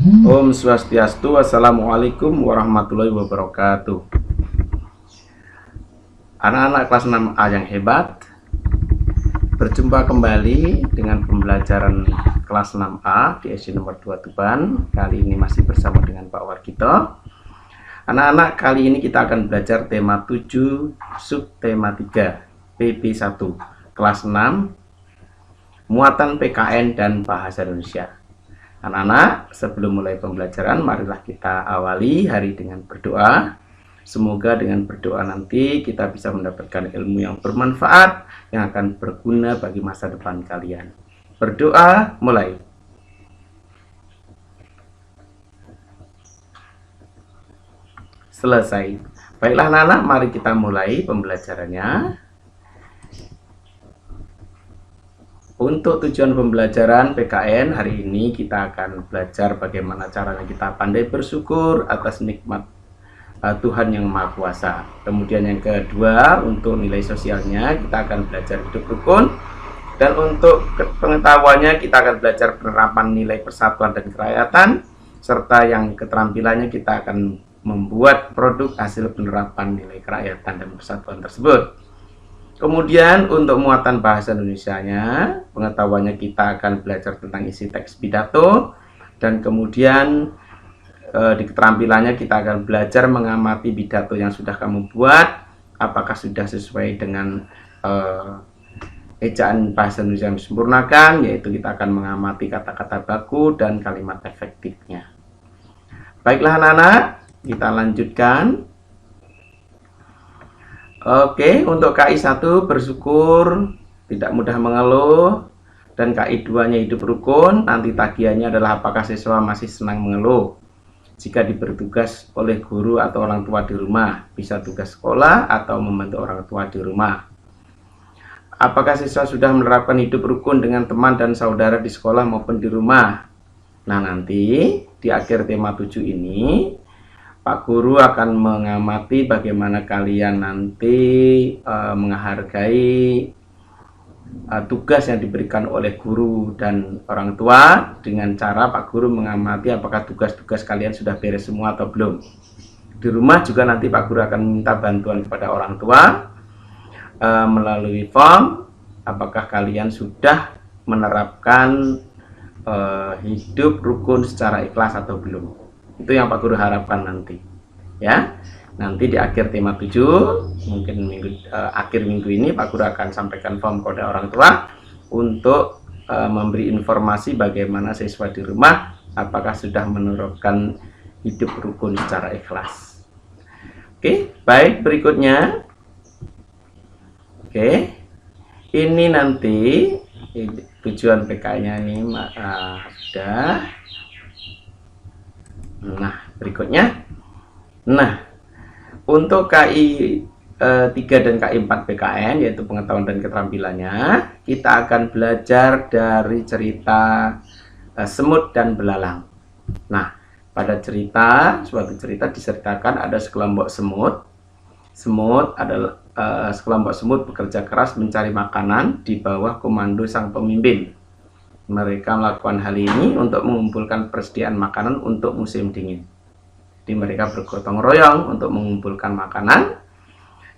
Om Swastiastu, Assalamualaikum warahmatullahi wabarakatuh. Anak-anak kelas 6A yang hebat, berjumpa kembali dengan pembelajaran kelas 6A di SD nomor 2 Tuban. Kali ini masih bersama dengan Pak Wargito. Anak-anak, kali ini kita akan belajar tema 7, subtema 3, PP1, kelas 6, muatan PKN dan bahasa Indonesia. Anak-anak, sebelum mulai pembelajaran, marilah kita awali hari dengan berdoa. Semoga dengan berdoa nanti kita bisa mendapatkan ilmu yang bermanfaat, yang akan berguna bagi masa depan kalian. Berdoa, mulai. Selesai. Baiklah anak-anak, mari kita mulai pembelajarannya. Untuk tujuan pembelajaran PKN hari ini kita akan belajar bagaimana caranya kita pandai bersyukur atas nikmat Tuhan yang Maha Kuasa. Kemudian yang kedua, untuk nilai sosialnya kita akan belajar hidup rukun. Dan untuk pengetahuannya kita akan belajar penerapan nilai persatuan dan kerakyatan. Serta yang keterampilannya kita akan membuat produk hasil penerapan nilai kerakyatan dan persatuan tersebut. Kemudian untuk muatan bahasa Indonesianya, pengetahuannya kita akan belajar tentang isi teks pidato. Dan kemudian di keterampilannya kita akan belajar mengamati pidato yang sudah kamu buat, apakah sudah sesuai dengan ejaan bahasa Indonesia yang disempurnakan, yaitu kita akan mengamati kata-kata baku dan kalimat efektifnya. Baiklah anak-anak, kita lanjutkan. Oke, untuk KI 1 bersyukur, tidak mudah mengeluh, dan KI 2-nya hidup rukun. Nanti tagihannya adalah apakah siswa masih senang mengeluh jika diberi tugas oleh guru atau orang tua di rumah, bisa tugas sekolah atau membantu orang tua di rumah. Apakah siswa sudah menerapkan hidup rukun dengan teman dan saudara di sekolah maupun di rumah? Nah, nanti di akhir tema 7 ini Pak Guru akan mengamati bagaimana kalian nanti menghargai tugas yang diberikan oleh guru dan orang tua, dengan cara Pak Guru mengamati apakah tugas-tugas kalian sudah beres semua atau belum. Di rumah juga nanti Pak Guru akan minta bantuan kepada orang tua melalui form, apakah kalian sudah menerapkan hidup rukun secara ikhlas atau belum. Itu yang Pak Guru harapkan nanti, ya. Nanti di akhir tema 7, mungkin akhir minggu ini Pak Guru akan sampaikan form kode orang tua untuk memberi informasi bagaimana siswa di rumah apakah sudah menerapkan hidup rukun secara ikhlas. Oke, baik, berikutnya. Oke, ini nanti tujuan PK-nya ini sudah. Nah, berikutnya. Nah, untuk KI 3 dan KI 4 PKN, yaitu pengetahuan dan keterampilannya, kita akan belajar dari cerita semut dan belalang. Nah, pada suatu cerita diceritakan ada sekelompok semut. Semut adalah sekelompok semut bekerja keras mencari makanan di bawah komando sang pemimpin. Mereka melakukan hal ini untuk mengumpulkan persediaan makanan untuk musim dingin. Jadi mereka bergotong royong untuk mengumpulkan makanan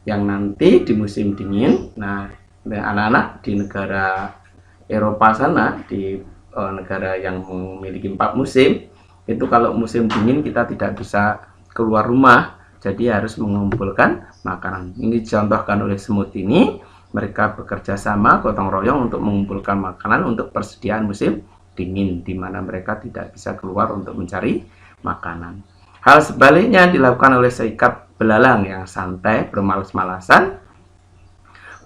yang nanti di musim dingin. Nah, anak-anak di negara Eropa sana, di negara yang memiliki 4 musim, itu kalau musim dingin kita tidak bisa keluar rumah, jadi harus mengumpulkan makanan. Ini dicontohkan oleh semut ini. Mereka bekerja sama gotong royong untuk mengumpulkan makanan untuk persediaan musim dingin, di mana mereka tidak bisa keluar untuk mencari makanan. Hal sebaliknya dilakukan oleh seikat belalang yang santai, bermalas-malasan,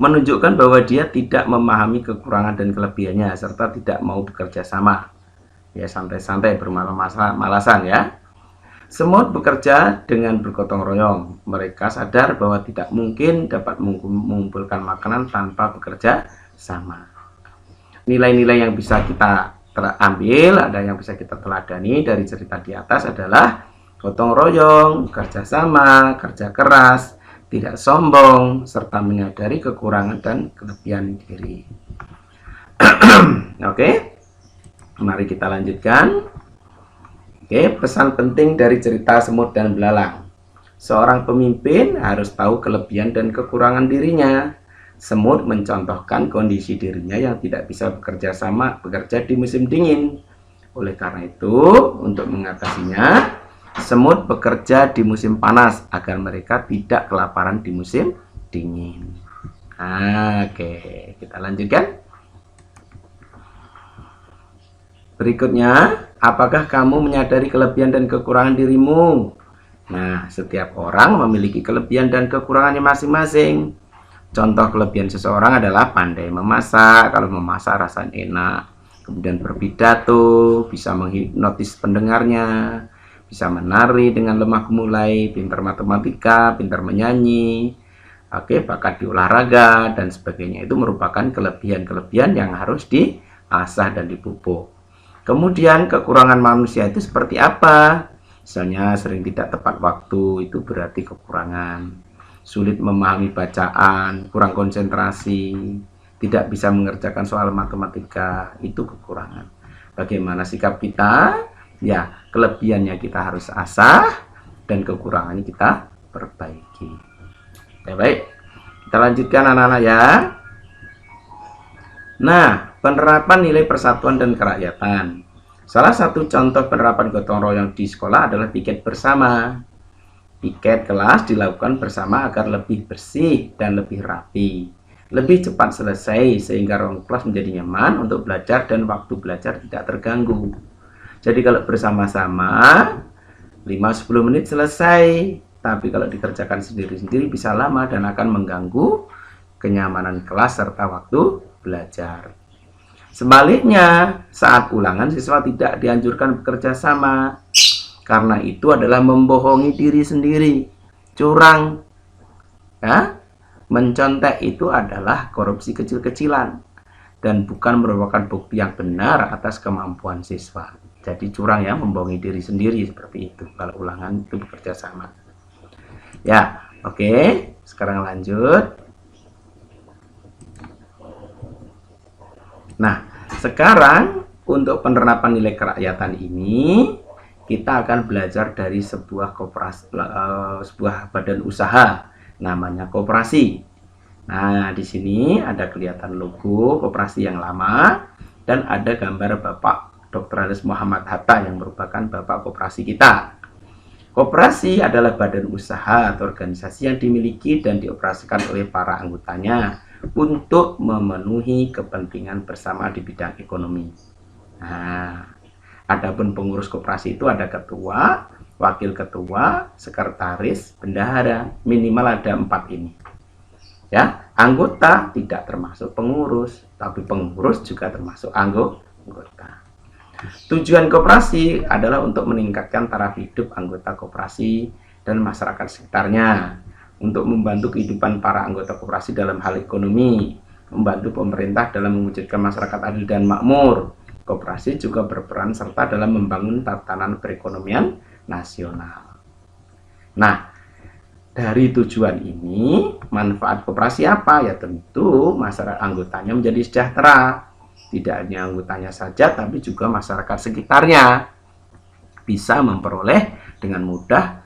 menunjukkan bahwa dia tidak memahami kekurangan dan kelebihannya serta tidak mau bekerja sama. Ya, santai-santai, bermalas-malasan ya. Semut bekerja dengan bergotong royong. Mereka sadar bahwa tidak mungkin dapat mengumpulkan makanan tanpa bekerja sama. Nilai-nilai yang bisa kita ambil, ada yang bisa kita teladani dari cerita di atas adalah gotong royong, kerja sama, kerja keras, tidak sombong, serta menyadari kekurangan dan kelebihan diri. Oke, mari kita lanjutkan. Oke, pesan penting dari cerita semut dan belalang. Seorang pemimpin harus tahu kelebihan dan kekurangan dirinya. Semut mencontohkan kondisi dirinya yang tidak bisa bekerja di musim dingin. Oleh karena itu, untuk mengatasinya, semut bekerja di musim panas agar mereka tidak kelaparan di musim dingin. Oke, kita lanjutkan. Berikutnya, apakah kamu menyadari kelebihan dan kekurangan dirimu? Nah, setiap orang memiliki kelebihan dan kekurangannya masing-masing. Contoh kelebihan seseorang adalah pandai memasak, kalau memasak rasanya enak. Kemudian berpidato, bisa menghipnotis pendengarnya, bisa menari dengan lemah gemulai, pintar matematika, pintar menyanyi, oke, bakat di olahraga, dan sebagainya. Itu merupakan kelebihan-kelebihan yang harus diasah dan dipupuk. Kemudian kekurangan manusia itu seperti apa? Misalnya sering tidak tepat waktu, itu berarti kekurangan. Sulit memahami bacaan, kurang konsentrasi, tidak bisa mengerjakan soal matematika, itu kekurangan. Bagaimana sikap kita? Ya, kelebihannya kita harus asah dan kekurangannya kita perbaiki. Ya, baik, kita lanjutkan anak-anak ya. Nah, penerapan nilai persatuan dan kerakyatan. Salah satu contoh penerapan gotong royong di sekolah adalah piket bersama. Piket kelas dilakukan bersama agar lebih bersih dan lebih rapi, lebih cepat selesai sehingga ruang kelas menjadi nyaman untuk belajar dan waktu belajar tidak terganggu. Jadi kalau bersama-sama 5-10 menit selesai, tapi kalau dikerjakan sendiri-sendiri bisa lama dan akan mengganggu kenyamanan kelas serta waktu belajar. Sebaliknya, saat ulangan siswa tidak dianjurkan bekerja sama, karena itu adalah membohongi diri sendiri, curang, ya. Mencontek itu adalah korupsi kecil-kecilan dan bukan merupakan bukti yang benar atas kemampuan siswa. Jadi curang ya, membohongi diri sendiri seperti itu kalau ulangan itu bekerja sama. Ya, oke. Sekarang lanjut. Nah, sekarang untuk penerapan nilai kerakyatan ini kita akan belajar dari sebuah sebuah badan usaha namanya koperasi. Nah, di sini ada kelihatan logo koperasi yang lama dan ada gambar Bapak Dr. Andes Muhammad Hatta yang merupakan Bapak koperasi kita. Koperasi adalah badan usaha atau organisasi yang dimiliki dan dioperasikan oleh para anggotanya untuk memenuhi kepentingan bersama di bidang ekonomi. Nah, adapun pengurus koperasi itu ada ketua, wakil ketua, sekretaris, bendahara, minimal ada 4 ini. Ya, anggota tidak termasuk pengurus, tapi pengurus juga termasuk anggota. Tujuan koperasi adalah untuk meningkatkan taraf hidup anggota koperasi dan masyarakat sekitarnya, untuk membantu kehidupan para anggota koperasi dalam hal ekonomi, membantu pemerintah dalam mewujudkan masyarakat adil dan makmur. Koperasi juga berperan serta dalam membangun tatanan perekonomian nasional. Nah, dari tujuan ini, manfaat koperasi apa? Ya tentu masyarakat anggotanya menjadi sejahtera. Tidak hanya anggotanya saja, tapi juga masyarakat sekitarnya bisa memperoleh dengan mudah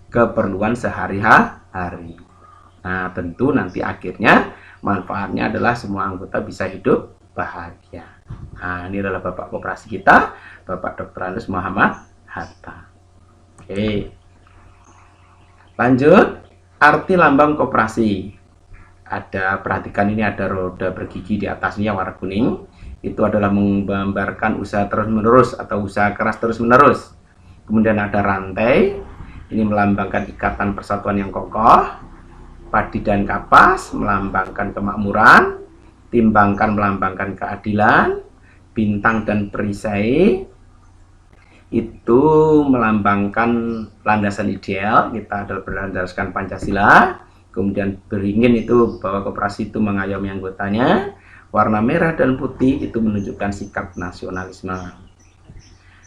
keperluan sehari-hari. Nah, tentu nanti akhirnya manfaatnya adalah semua anggota bisa hidup bahagia. Nah, ini adalah Bapak koperasi kita, Bapak Dr. Andes Muhammad Hatta. Oke. Lanjut, arti lambang koperasi. Perhatikan ini ada roda bergigi di atasnya warna kuning. Itu adalah menggambarkan usaha terus-menerus atau usaha keras terus-menerus. Kemudian ada rantai, ini melambangkan ikatan persatuan yang kokoh. Padi dan kapas melambangkan kemakmuran. Timbangkan melambangkan keadilan. Bintang dan perisai itu melambangkan landasan ideal, kita adalah berlandaskan Pancasila. Kemudian beringin itu bahwa koperasi itu mengayomi anggotanya. Warna merah dan putih itu menunjukkan sikap nasionalisme.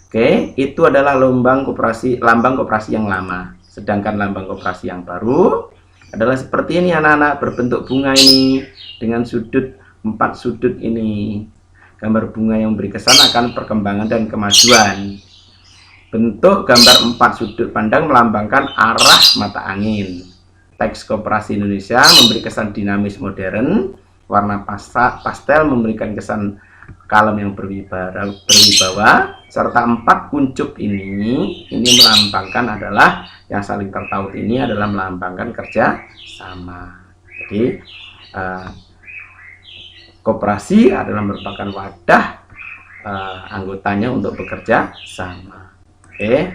Oke, itu adalah lambang koperasi yang lama. Sedangkan lambang koperasi yang baru adalah seperti ini anak-anak, berbentuk bunga ini dengan sudut 4 sudut ini. Gambar bunga yang memberi kesan akan perkembangan dan kemajuan. Bentuk gambar 4 sudut pandang melambangkan arah mata angin. Teks Koperasi Indonesia memberi kesan dinamis modern, warna pastel memberikan kesan kalem yang berwibawa, serta 4 kuncup ini melambangkan adalah yang saling tertaut, ini adalah melambangkan kerja sama. Jadi koperasi adalah merupakan wadah anggotanya untuk bekerja sama. Oke,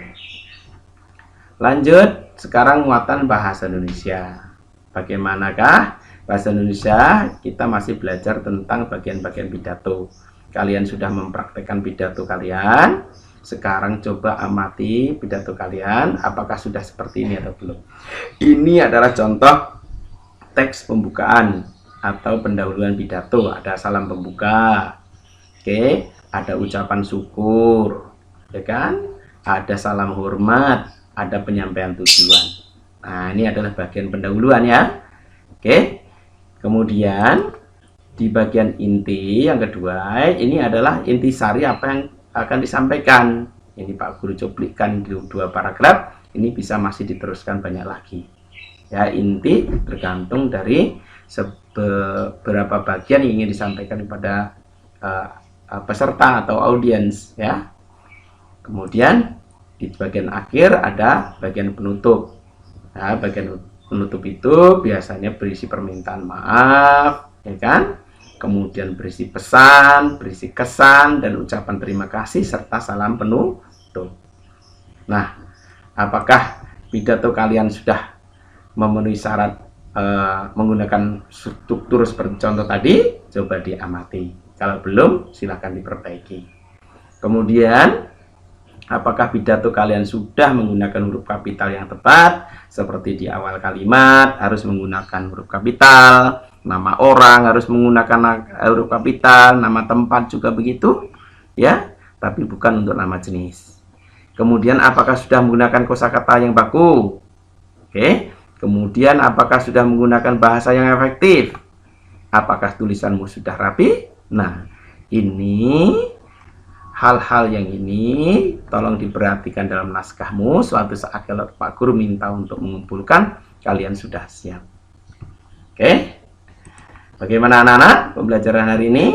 lanjut. Sekarang muatan bahasa Indonesia. Bagaimanakah bahasa Indonesia? Kita masih belajar tentang bagian-bagian pidato. Kalian sudah mempraktekkan pidato kalian. Sekarang coba amati pidato kalian. Apakah sudah seperti ini atau belum? Ini adalah contoh teks pembukaan atau pendahuluan pidato. Ada salam pembuka. Oke, ada ucapan syukur, ya kan? Ada salam hormat, ada penyampaian tujuan. Nah, ini adalah bagian pendahuluan ya. Oke. Kemudian di bagian inti yang kedua, ini adalah intisari apa yang akan disampaikan. Ini Pak Guru cuplikan di 2 paragraf, ini bisa masih diteruskan banyak lagi. Ya, inti tergantung dari beberapa bagian yang ingin disampaikan kepada peserta atau audiens ya. Kemudian di bagian akhir ada bagian penutup. Nah, bagian penutup itu biasanya berisi permintaan maaf, ya kan? Kemudian berisi pesan, berisi kesan, dan ucapan terima kasih serta salam penutup. Nah, apakah pidato kalian sudah memenuhi syarat menggunakan struktur seperti contoh tadi? Coba diamati. Kalau belum, silakan diperbaiki. Kemudian apakah pidato kalian sudah menggunakan huruf kapital yang tepat? Seperti di awal kalimat harus menggunakan huruf kapital, nama orang harus menggunakan huruf kapital, nama tempat juga begitu, ya, tapi bukan untuk nama jenis. Kemudian apakah sudah menggunakan kosakata yang baku? Oke. Kemudian apakah sudah menggunakan bahasa yang efektif? Apakah tulisanmu sudah rapi? Nah, ini hal-hal yang ini tolong diperhatikan dalam naskahmu. Suatu saat kalau Pak Guru minta untuk mengumpulkan, kalian sudah siap. Oke? Bagaimana anak-anak pembelajaran hari ini?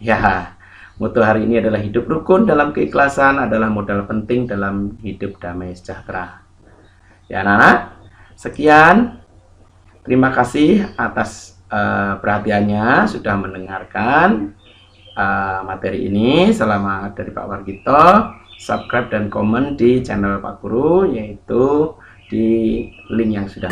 Ya, moto hari ini adalah hidup rukun dalam keikhlasan adalah modal penting dalam hidup damai sejahtera. Ya anak-anak, sekian. Terima kasih atas perhatiannya sudah mendengarkan materi ini. Selamat dari Pak Wargito. Subscribe dan komen di channel Pak Guru, yaitu di link yang sudah